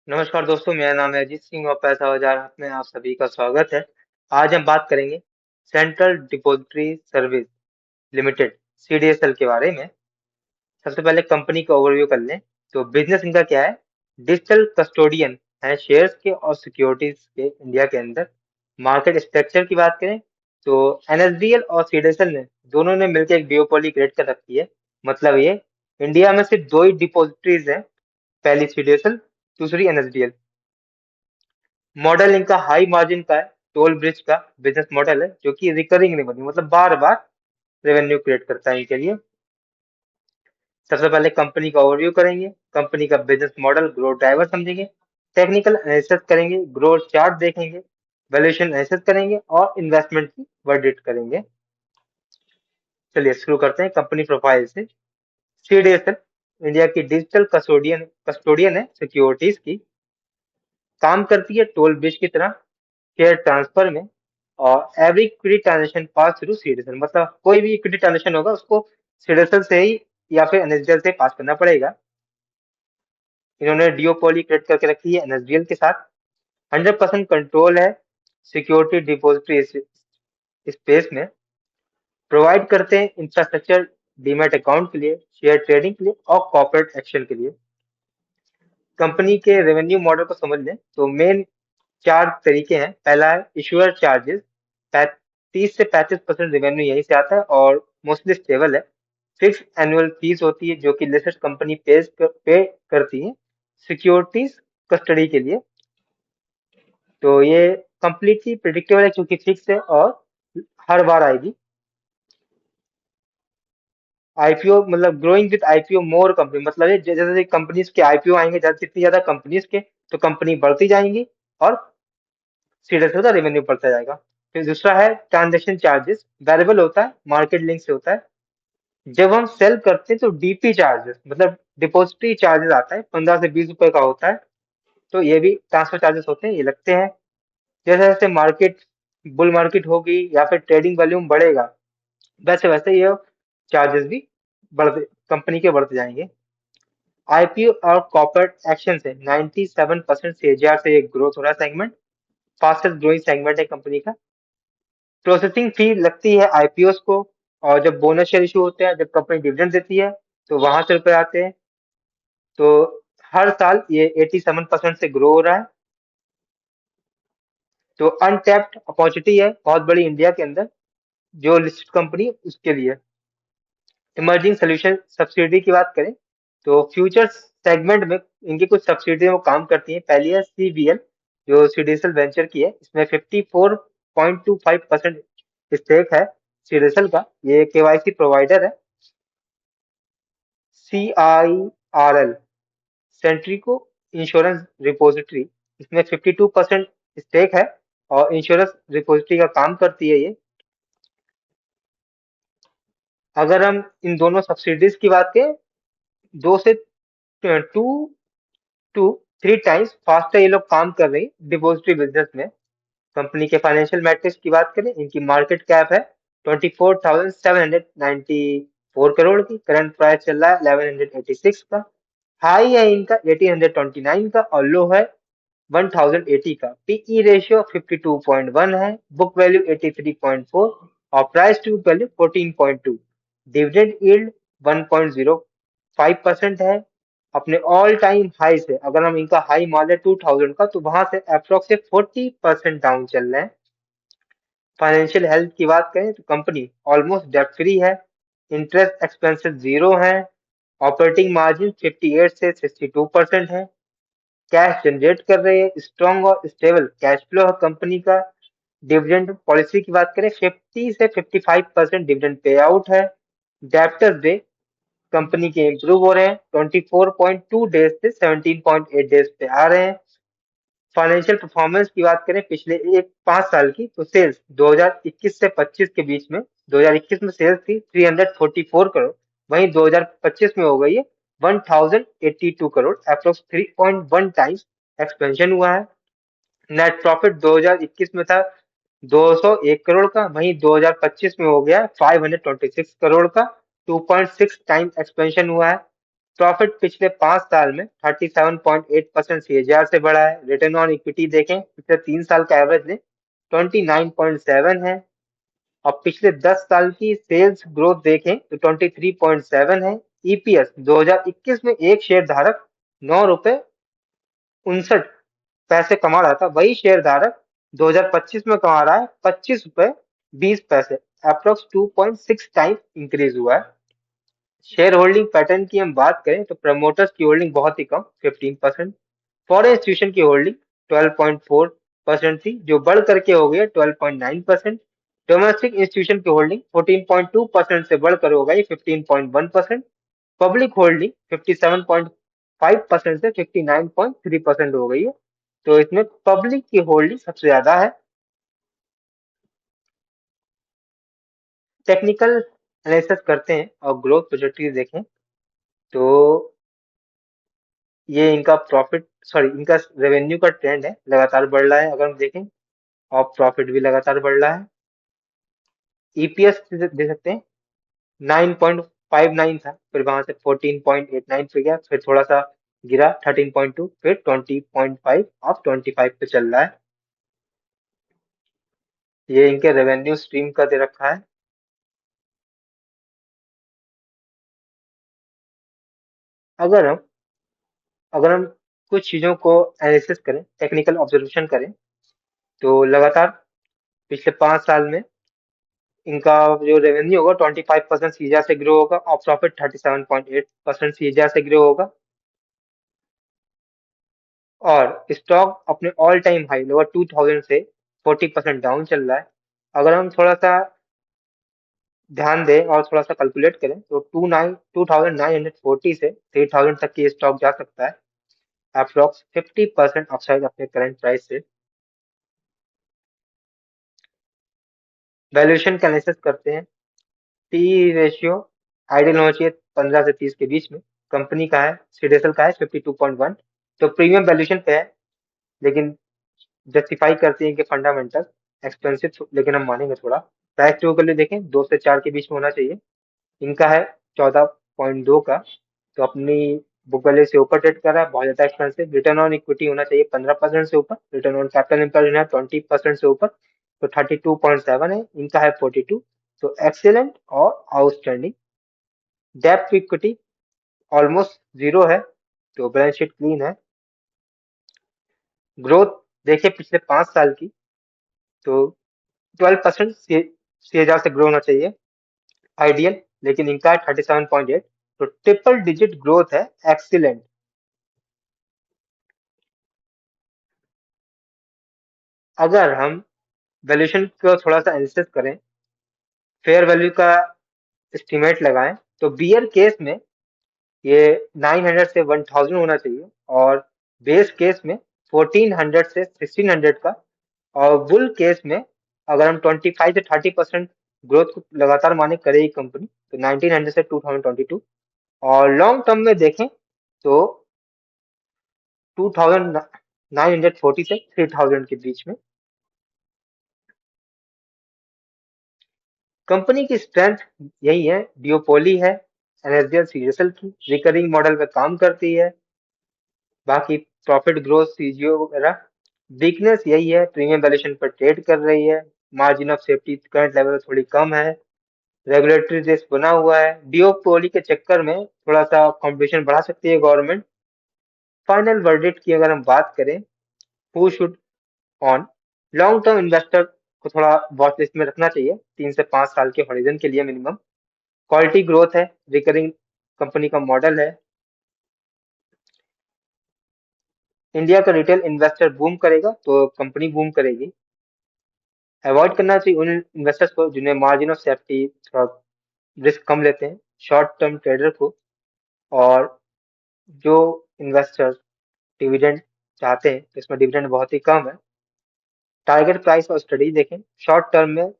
नमस्कार दोस्तों, मेरा नाम है अजीत सिंह और पैसा बाजार में आप सभी का स्वागत है। आज हम बात करेंगे central depository service limited (CDSL) के बारे में। सबसे पहले कंपनी का ओवरव्यू कर लें। तो बिजनेस इनका क्या है? डिजिटल कस्टोडियन है शेयर्स के और सिक्योरिटीज के इंडिया के अंदर। मार्केट स्ट्रक्चर की बात करें तो एनएसडीएल और सीडीएसएल ने दोनों ने मिलकर एक डिओपोली क्रिएट कर रखी है। मतलब ये इंडिया में सिर्फ दो ही डिपॉजिटरीज हैं, पहली सीडीएसएल, दूसरी एनएसडीएल। मॉडल इनका हाई मार्जिन का है, टोल ब्रिज का बिजनेस मॉडल है जो कि रिकरिंग रेवेन्यू मतलब बार बार रेवेन्यू क्रिएट करता है इनके लिए। सबसे पहले कंपनी का ओवरव्यू करेंगे, कंपनी का बिजनेस मॉडल, ग्रोथ ड्राइवर समझेंगे, टेक्निकल एनालिसिस करेंगे, ग्रोथ चार्ट देखेंगे, वैल्यूएशन एनालिसिस करेंगे और इन्वेस्टमेंट की वर्डिक्ट करेंगे। चलिए शुरू करते हैं कंपनी प्रोफाइल से। सीडीएसएल इंडिया की डिजिटल कस्टोडियन कस्टोडियन है सिक्योरिटीज की। काम करती है टोल ब्रिज की तरह शेयर ट्रांसफर में। और every equity transaction pass through CDSL, मतलब कोई भी इक्विटी ट्रांजेक्शन होगा उसको सीडीएसएल से ही या फिर एनएसडीएल से पास करना पड़ेगा। इन्होंने डिओपोली क्रिएट करके रखी है एनएसडीएल के साथ। 100% कंट्रोल है सिक्योरिटी डिपॉजिटरी स्पेस में। प्रोवाइड करते हैं इंफ्रास्ट्रक्चर डीमैट अकाउंट के लिए, शेयर ट्रेडिंग के लिए और कॉर्पोरेट एक्शन के लिए। कंपनी के रेवेन्यू मॉडल को समझ लें तो मेन चार तरीके हैं। पहला है इशूअर चार्जेस, 30 से 35% रेवेन्यू यहीं से आता है और मोस्टली स्टेबल है। फिक्स एनुअल फीस होती है जो कि लिस्टेड कंपनी पे करती है सिक्योरिटीज कस्टडी के लिए। तो ये कंप्लीटली प्रिडिक्टेबल है क्योंकि फिक्स है और हर बार आएगी। आईपीओ मतलब growing with IPO more company, मतलब ये जैसे जैसे कंपनीज के आईपीओ आएंगे, जितनी ज्यादा कंपनीज के तो कंपनी बढ़ती जाएंगी और सीडीएसएल का रेवेन्यू बढ़ता जाएगा। फिर दूसरा है ट्रांजेक्शन चार्जेस, वेरिएबल होता है, मार्केट लिंक से होता है। जब हम सेल करते हैं तो डीपी चार्जेस मतलब डिपॉजिटरी चार्जेस आता है, 15 से 20 रुपए का होता है। तो ये भी ट्रांसफर चार्जेस होते हैं, ये लगते हैं। जैसे जैसे मार्केट बुल मार्केट होगी या फिर ट्रेडिंग वॉल्यूम बढ़ेगा, वैसे वैसे ये चार्जेस भी बढ़ते कंपनी के बढ़ते जाएंगे। आईपीओ और कॉर्पोरेट एक्शन से 97% सीएजीआर से ये ग्रोथ हो रहा है सेगमेंट। फास्टेस्ट ग्रोइंग सेगमेंट है कंपनी का। प्रोसेसिंग फी लगती है आईपीओ को, और जब बोनस शेयर इशू होते हैं, जब कंपनी डिविडेंड देती है तो वहां से रुपए आते हैं। तो हर साल ये 87% से ग्रो हो रहा है। तो अनटैप्ड अपॉर्चुनिटी है बहुत बड़ी इंडिया के अंदर जो लिस्टेड कंपनी उसके लिए। इमर्जिंग सोल्यूशन सब्सिडी की बात करें तो फ्यूचर सेगमेंट में इनकी कुछ सब्सिडी वो काम करती हैं। पहली है सीवीएल जो सीडीएसएल वेंचर की है, इसमें 54.25% स्टेक है सीडीएसएल का। ये केवाईसी प्रोवाइडर है। सीआईआरएल सेंट्रिको इंश्योरेंस रिपोजिटरी, इसमें 52% स्टेक है और इंश्योरेंस रिपोजिटरी का काम करती है ये। अगर हम इन दोनों सब्सिडीज की बात करें, 2 से 3 फास्टर ये लोग काम कर रही है डिपॉजिटरी बिजनेस में। कंपनी के फाइनेंशियल मैट्रिक्स की बात करें, इनकी मार्केट कैप है 24,794 करोड़ की। करंट प्राइस चल रहा है 1186 का। हाई है इनका 1829 का और लो है 1080 का। पीई रेशियो 52.1 है, बुक वैल्यू 83.4 और price to value 14.2। Dividend yield 1.05% है। अपने ऑल टाइम हाई से अगर हम इनका हाई मान लें 2000 का, तो वहां से अप्रोक्स 40% डाउन चल रहे हैं। फाइनेंशियल हेल्थ की बात करें तो कंपनी ऑलमोस्ट डेट फ्री है, इंटरेस्ट एक्सपेंसेस जीरो है, ऑपरेटिंग मार्जिन 58 से 62% है, कैश जनरेट कर रहे हैं, स्ट्रॉन्ग और स्टेबल कैश फ्लो है कंपनी का। डिविडेंड पॉलिसी की बात करें 50 से 55% डिविडेंड पे आउट है। डेप्टर्स डे कंपनी के इंप्रूव हो रहे हैं, 24.2 डेज से 17.8 डेज पे आ रहे हैं। फाइनेंशियल परफॉर्मेंस की बात करें पिछले एक 5 साल की, तो सेल्स 2021 से 25 के बीच में, 2021 में सेल्स थी 344 करोड़, वहीं 2025 में हो गई है 1082 करोड़, अप्रोक्स 3.1 टाइम्स एक्सपेंशन हुआ है। नेट प्रॉफिट 2021 में था 201 करोड़ का, वहीं 2025 में हो गया 526 करोड़ का, 2.6 टाइम एक्सपेंशन हुआ है। प्रॉफिट पिछले 5 साल में 37.8% सीएजीआर से बढ़ा है। रिटर्न ऑन इक्विटी देखें, पिछले 3 साल का एवरेज लें 29.7 है। और पिछले 10 साल की सेल्स ग्रोथ देखें तो 23.7 है। ईपीएस 2021 में एक शेयर धारक 9 रुपए 59 पैसे कमा रहा था, वही शेयर धारक 2025 में कमा रहा है 25 रुपए 20 पैसे, अप्रोक्स 2.6 टाइम इंक्रीज हुआ है। शेयर होल्डिंग पैटर्न की हम बात करें तो प्रमोटर्स की होल्डिंग बहुत ही कम 15%, फॉरेन इंस्टीट्यूशन की होल्डिंग 12.4% थी, जो बढ़ करके हो गई 12.9%। डोमेस्टिक इंस्टीट्यूशन की होल्डिंग 14.2% से बढ़कर हो गई 15.1%। पब्लिक होल्डिंग 57.5% से 59.3% हो गई है। तो इसमें पब्लिक की होल्डिंग सबसे ज्यादा है। टेक्निकल एनालिसिस करते हैं और ग्रोथ प्रोजेक्टिव देखें तो ये इनका प्रॉफिट सॉरी इनका रेवेन्यू का ट्रेंड है, लगातार बढ़ रहा है अगर हम देखें, और प्रॉफिट भी लगातार बढ़ रहा है। ईपीएस दे सकते हैं 9.59 था, फिर वहां से 14.89 पे गया, फिर थोड़ा सा गिरा 13.2, फिर 20.5, अब 25 पे चल रहा है। ये इनके रेवेन्यू स्ट्रीम का दे रखा है। अगर हम अगर हम कुछ चीजों को एनालिसिस करें, टेक्निकल ऑब्जर्वेशन करें, तो लगातार पिछले 5 साल में इनका जो रेवेन्यू होगा 25% सीजीआर से ग्रो होगा और प्रॉफिट 37.8% सीजीआर से ग्रो होगा। और स्टॉक अपने ऑल टाइम हाई लगभग 2000 से 40% डाउन चल रहा है। अगर हम थोड़ा सा ध्यान दें और थोड़ा सा कैलकुलेट करें तो 2940 से 3000 तक की स्टॉक जा सकता है, अप्रोक्स 50% अपसाइड अपने करंट प्राइस से। वैल्यूएशन का एनालिसिस करते हैं। पी रेशियो आइडियल होना चाहिए 15 से 30 के बीच में। कंपनी का है, सीडेसल का है 52.1, तो प्रीमियम वैल्यूएशन पे है, लेकिन जस्टिफाई करती है कि फंडामेंटल एक्सपेंसिव, लेकिन हम मानेंगे थोड़ा। प्राइस टू वैल्यू देखें 2 से 4 के बीच में होना चाहिए। इनका है 14.2 का, तो अपनी बुक वैल्यू से ऊपर ट्रेड कर रहा है, बहुत ज्यादा एक्सपेंसिव। रिटर्न ऑन इक्विटी होना चाहिए 15% से ऊपर, रिटर्न ऑन कैपिटल एम्प्लॉयड है 20% से ऊपर, तो 32.7 है। इनका है 42, तो एक्सीलेंट और आउटस्टैंडिंग। डेप्ट टू इक्विटी ऑलमोस्ट जीरो है, तो बैलेंस शीट क्लीन है। ग्रोथ देखिए पिछले 5 साल की, तो 12% सीएजीआर से ग्रो होना चाहिए आइडियल, लेकिन इनका है 37.8, तो ट्रिपल डिजिट ग्रोथ है, एक्सीलेंट। अगर हम वैल्यूएशन को थोड़ा सा एनालिसिस करें, फेयर वैल्यू का एस्टिमेट लगाएं, तो बियर केस में ये 900 से 1000 होना चाहिए, और बेस केस में 1400 से 1600 का, और बुल केस में अगर हम 25 से 30% ग्रोथ को लगातार माने करेगी कंपनी, तो 1900 से 2022, और लॉन्ग टर्म में देखें तो 2940 से 3000 के बीच में। कंपनी की स्ट्रेंथ यही है, डियोपोली है, एनएसडीएल सीरियल की रिकरिंग मॉडल पे काम करती है, बाकी प्रॉफिट ग्रोथ सीजीओ वगैरह। वीकनेस यही है, प्रीमियम वैल्यूएशन पर ट्रेड कर रही है, margin of safety current level थोड़ी कम है, रेगुलेटरी रिस्क बना हुआ है, डियोपोली के चक्कर में थोड़ा सा कंपटीशन बढ़ा सकती है गवर्नमेंट। फाइनल वर्डिक्ट की अगर हम बात करें, who should on, long term investor को थोड़ा वॉच लिस्ट में रखना चाहिए 3 से 5 साल के हॉरिजन के लिए मिनिमम। क्वालिटी ग्रोथ है, रिकरिंग कंपनी का मॉडल है। इंडिया का रिटेल इन्वेस्टर बूम करेगा तो कंपनी बूम करेगी। अवॉइड करना चाहिए उन इन्वेस्टर्स को जिन्हें मार्जिन ऑफ सेफ्टी थोड़ा रिस्क कम लेते हैं, शॉर्ट टर्म ट्रेडर को, और जो इन्वेस्टर्स डिविडेंड चाहते हैं, तो इसमें डिविडेंड बहुत ही कम है। टारगेट प्राइस और स्टडी देखें, शॉर्ट टर्म में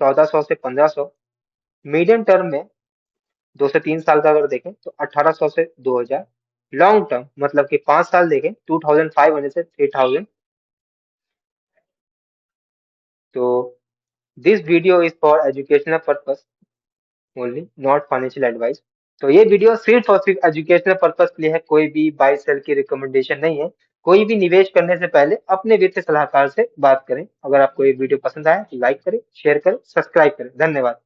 1400 से 1500, मीडियम टर्म में 2 से 3 साल का अगर देखें तो 1800 से 2000, लॉन्ग टर्म मतलब कि 5 साल देखें 2500 से 3000। तो this video is for educational purpose only, not financial advice. तो ये वीडियो सिर्फ और सिर्फ एजुकेशनल पर्पस के लिए है, कोई भी बाय सेल की रिकमेंडेशन नहीं है। कोई भी निवेश करने से पहले अपने वित्तीय सलाहकार से बात करें। अगर आपको ये वीडियो पसंद आया तो लाइक करें, शेयर करें, सब्सक्राइब करें। धन्यवाद।